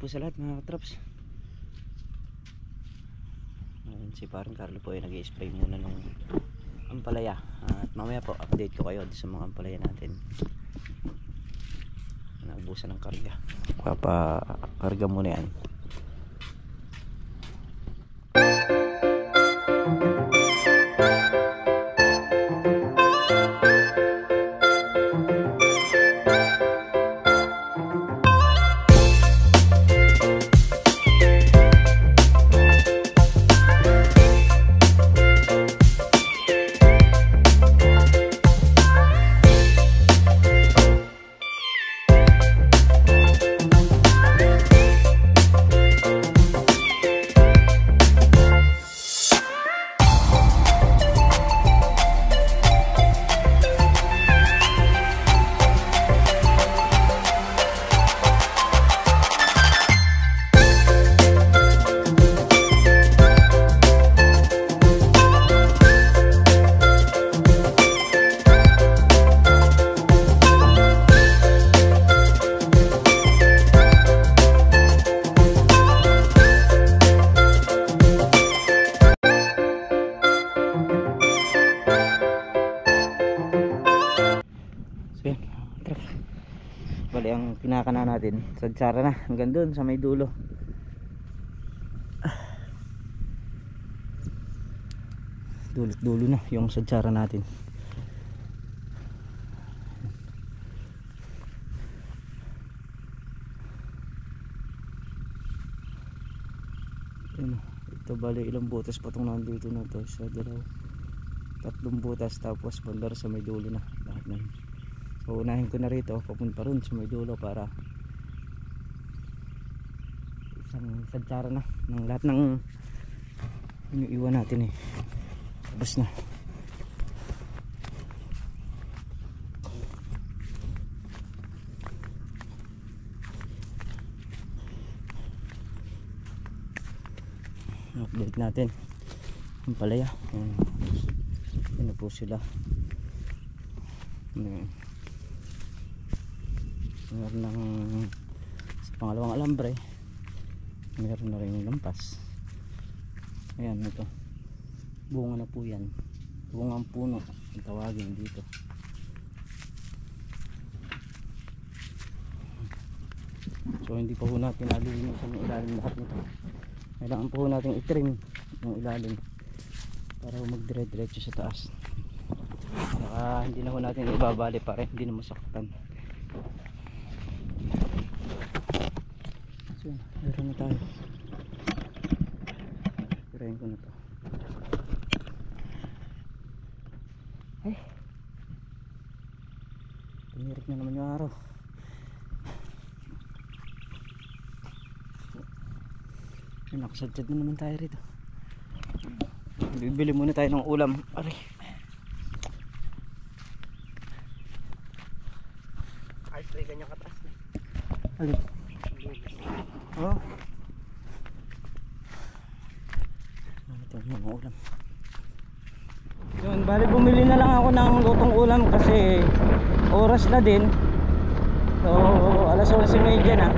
po sa lahat mga katrops. Si parang Carlo po ay nag-i-spray muna ng ampalaya. At mamaya po update ko kayo sa mga ampalaya natin. Naubusan ng karga. Papakarga muna yan. Bali ang pinakana natin sadsara na hanggang doon sa may dulo. Dulo na yung sadsara natin. Ito bali ilang butas pa itong nandito na to, sa dalaw, 3 butas, tapos bandar sa may dulo na lahat na. So unahin ko na rito papunta ron sa may dulo para isang sadsara na ng lahat ng iniiwan natin eh. Tapos na. Update natin ang palaya. Ano po sila. Meron ng sa pangalawang alambre, meron na rin yung lampas. Ayan, ito bunga na po yan, bungang puno ang tawagin dito. So hindi pa po natin nalilinisan yung ilalim lahat nito. Kailangan po natin i-trim yung ilalim para magdire-diretso sa taas. Saka hindi na po natin ibabali para hindi na masaktan. So, meron na tayo. Pirahin ko na to. Ay, tumirik na naman yung araw. Nakasadyad na naman tayo rito. Bibili muna tayo ng ulam. Aray, ayos tayo ganyan kataas na. Alin? Oh, ito yung ulam. Yun, bali bumili na lang ako ng lutong ulam kasi oras na din. So alas 11:30 na.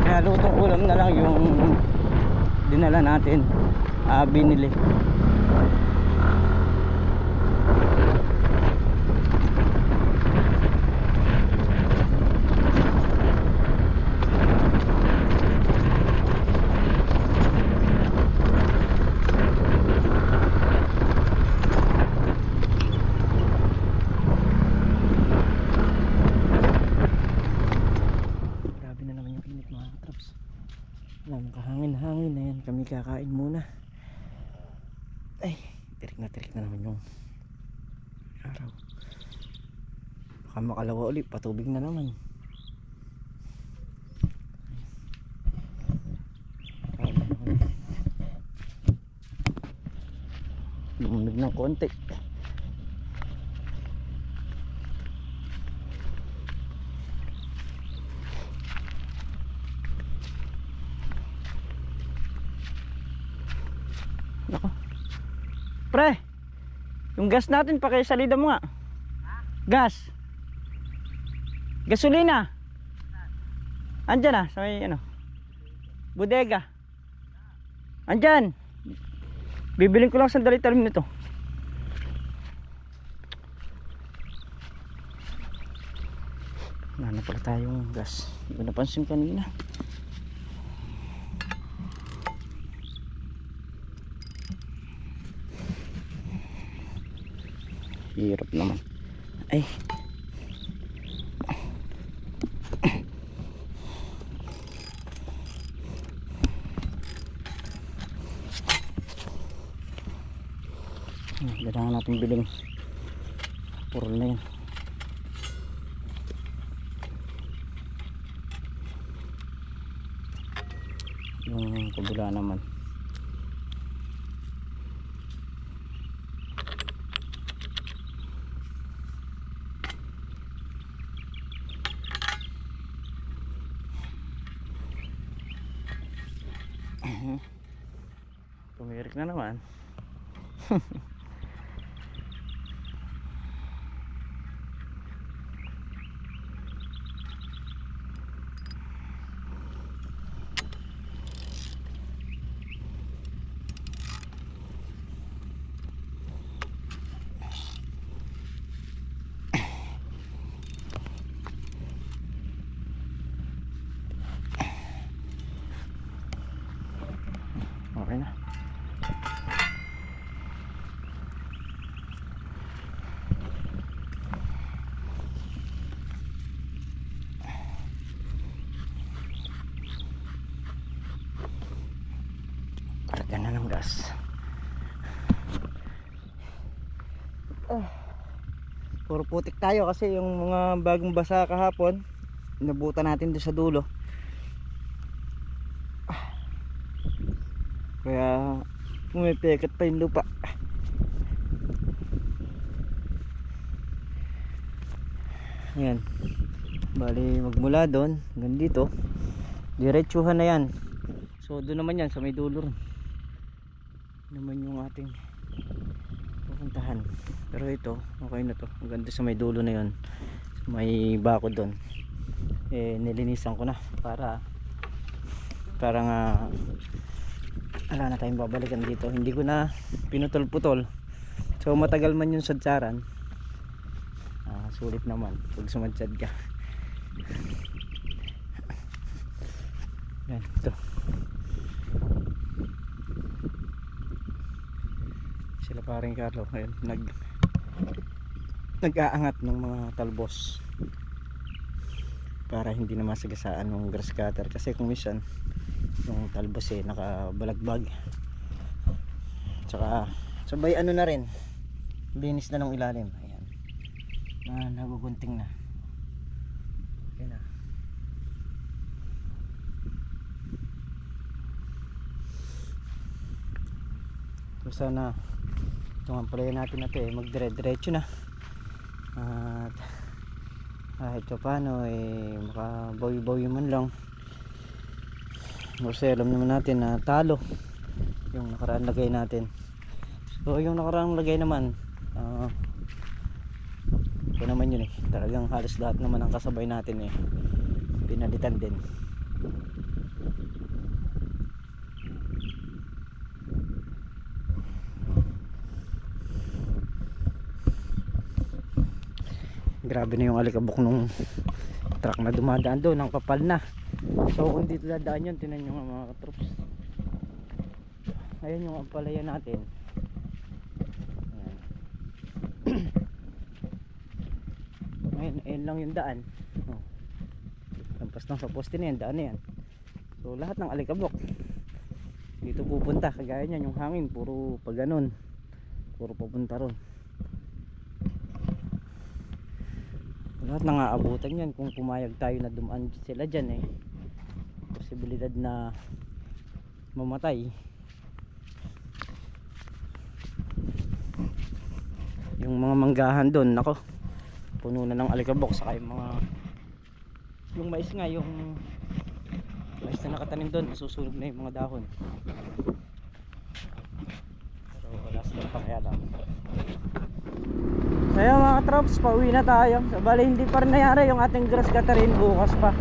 Kaya lutong ulam na lang yung dinala natin, binili. Kahangin-hangin na yan, kami kakain muna. Ay, tirik na naman yung araw. Baka makalawa ulit, patubig na naman. Lumamig ng konti. Nako. Pre, yung gas natin pakisalida mo nga. Gas. Gasolina. Andyan ah, sa may ano, bodega. Andyan. Bibiling ko lang sandali talim nito. Wala na pala tayong gas. Hindi ko napansin kanina. Hirap naman. Ay. Kailangan natin biling puro na yan. Yung kabila naman tumirik na naman. Okay na. Karga na ng gas. Puro putik tayo kasi yung mga bagong basa kahapon inabutan natin doon sa dulo. Kaya pumipikit pa yung lupa. Ayan. Bali magmula doon hanggang dito diretsuhan na yan. So doon naman yan sa may dulo rin naman yung ating pupuntahan. Pero ito okay na to. Maganda sa may dulo na yon. May bako doon. Nilinisan ko na para nga wala na tayong babalikan dito. Hindi ko na pinutol-putol. So matagal man yung sadsaran. Sulit naman pag sumadsad ka. Yan ito. Sila paring Carlo ngayon nag-aangat ng mga talbos para hindi na masagasaan ng grass cutter kasi kung minsan yung talbos nakabalagbag, tsaka sabay ano na rin linis na ng ilalim. Ayan nagugunting na. Okay na. So sana itong ampalaya natin magdire-diretso na at kahit paano makabawi-bawi man lang. Kasi alam naman natin na talo yung nakaraang lagay natin. So yung nakaraang lagay naman ito naman yun talagang halos lahat naman ang kasabay natin pinalitan din. Grabe na yung alikabok nung truck na dumadaan doon, ang kapal na. So kung dito dadaan yun, tinan nyo nga mga katrops. Ayun yung ampalaya natin. Ayun lang yung daan. Lampas lang sa poste na yan, daan na yan. So lahat ng alikabok dito pupunta, kagaya nyan yung hangin puro pag ganun, puro papunta ron. Lahat nang aabutan yan kung pumayag tayo na dumaan sila dyan posibilidad na mamatay. Yung mga manggahan doon, nako, puno na ng alikabok. Saka yung mais nga, yung mais na nakatanim doon, masusunog na yung mga dahon. Pero wala silang pakialam. So yun mga katrops, pauwi na tayo. So bali hindi pa rin nangyari yung ating grass cutterin, bukas pa.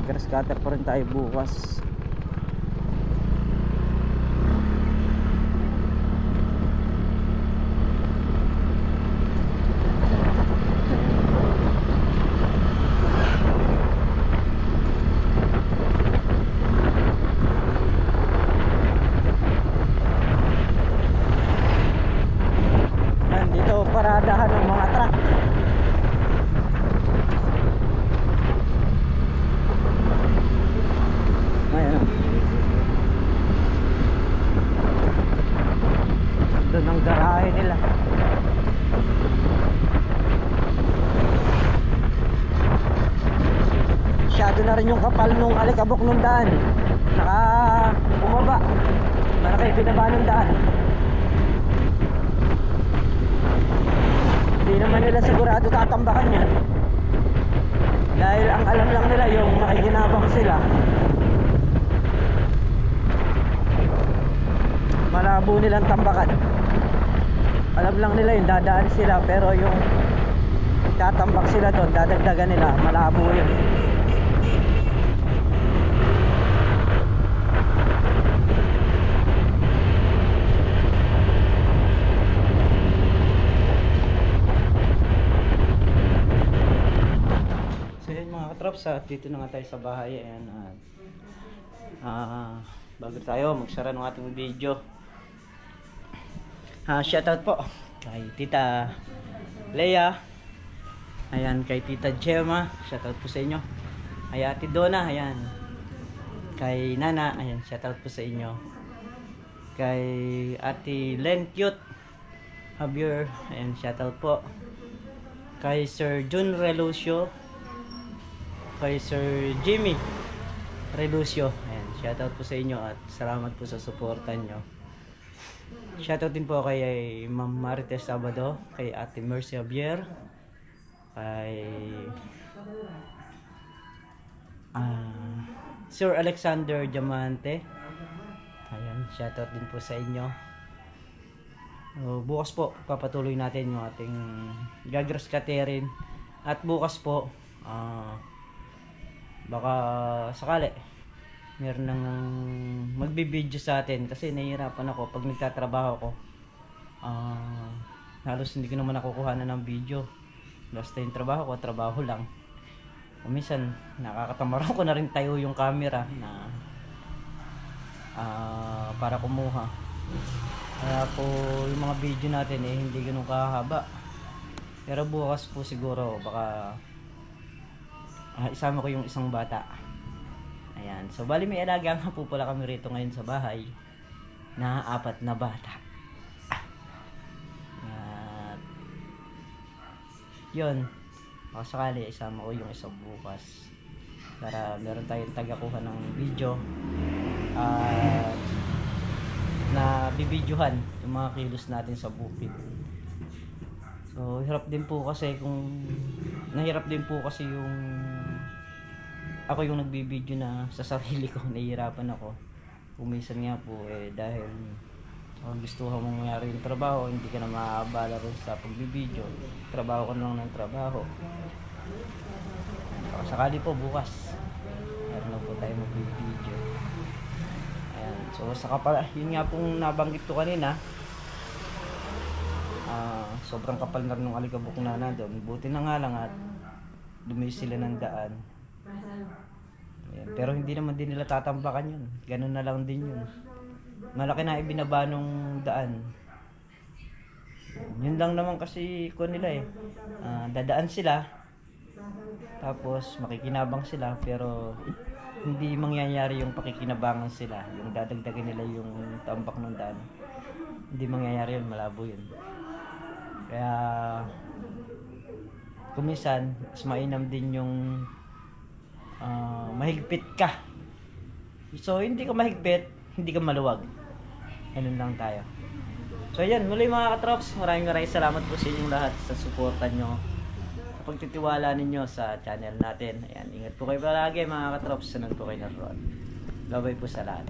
Mag-grass cutter pa rin tayo bukas. Dito paradahan ng mga truck. Ayan. Doon ang garahe nila. Masyado na rin yung kapal nung alikabok nung daan. Naka bumaba. Malaki binaba ng daan. Hindi naman nila sigurado tatambakan yan. Dahil ang alam lang nila yung makikinabang sila. Malabo nilang tambakan. Alam lang nila yung dadaan sila, pero yung tatambak sila doon, dadagdagan nila, malabo yun. Katrops, dito na nga tayo sa bahay. Ayan, bago tayo magsara ng ating video, shoutout po kay Tita Leia, ayan, kay Tita Gemma, shoutout po sa inyo, kay Ate Donna, ayan, kay Nana, ayan, shoutout po sa inyo, kay Ate Len Cute Javier, ayan, shoutout po, kay Sir Jun Relucio, kay Sir Jimmy Relucio, ayan, shoutout po sa inyo at salamat po sa suporta nyo. Shoutout din po kay Ma'am Marites Sabado, kay Ate Mercy Javier, kay Sir Alexander Diamante, ayan, shoutout din po sa inyo. Bukas po papatuloy natin yung ating gagrass cutterin, at bukas po baka sakali meron nang magbibideo sa atin, kasi nahihirapan ako pag nagtatrabaho ko. Halos hindi ko naman nakukuhanan ng video, basta yung trabaho ko, trabaho lang. O minsan nakakatamaran ko na rin tayo yung camera na para kumuha. Kaya po yung mga video natin hindi ganun kahaba, pero bukas po siguro baka isama ko yung isang bata. Ayan, so bali may alaga nga po pala kami rito ngayon sa bahay na 4 na bata. At yun, baka sakali isama ko yung isang bukas para meron tayong tagakuha ng video at na bibidyohan yung mga kilos natin sa bukid. So hirap din po kasi nahirap din po kasi yung ako yung nagbibideo na sa sarili ko, nahihirapan ako. Kumisan nga po dahil kung gusto mo mangyari yung trabaho, hindi ka na maaabala rin sa pagbibideo, trabaho ka lang ng trabaho. Sakali po bukas meron na po tayo magbibideo. Ayan, so sa kapal, yun nga pong nabanggit ko kanina, sobrang kapal na rin ng alikabok na nandun. Buti na nga lang at dumi sila ng daan. Ayan, pero hindi naman din nila tatambakan yun, ganun na lang din yun. Malaki na ibinaba nung daan. Yun lang naman kasi ko nila dadaan sila tapos makikinabang sila, pero hindi mangyayari yung pakikinabangan sila, yung dadagdagan nila yung tambak ng daan. Hindi mangyayari yun, malabo yun. Kaya kumisan mas mainam din yung mahigpit ka. So hindi ka mahigpit, hindi ka maluwag. Ganun lang tayo. So ayan, muli mga katrops, maraming salamat po sa inyong lahat sa suporta nyo, sa pagtitiwala ninyo sa channel natin. Ayan, ingat po kayo palagi mga katrops. Sunod po kayo na roon. Bye-bye po sa lahat.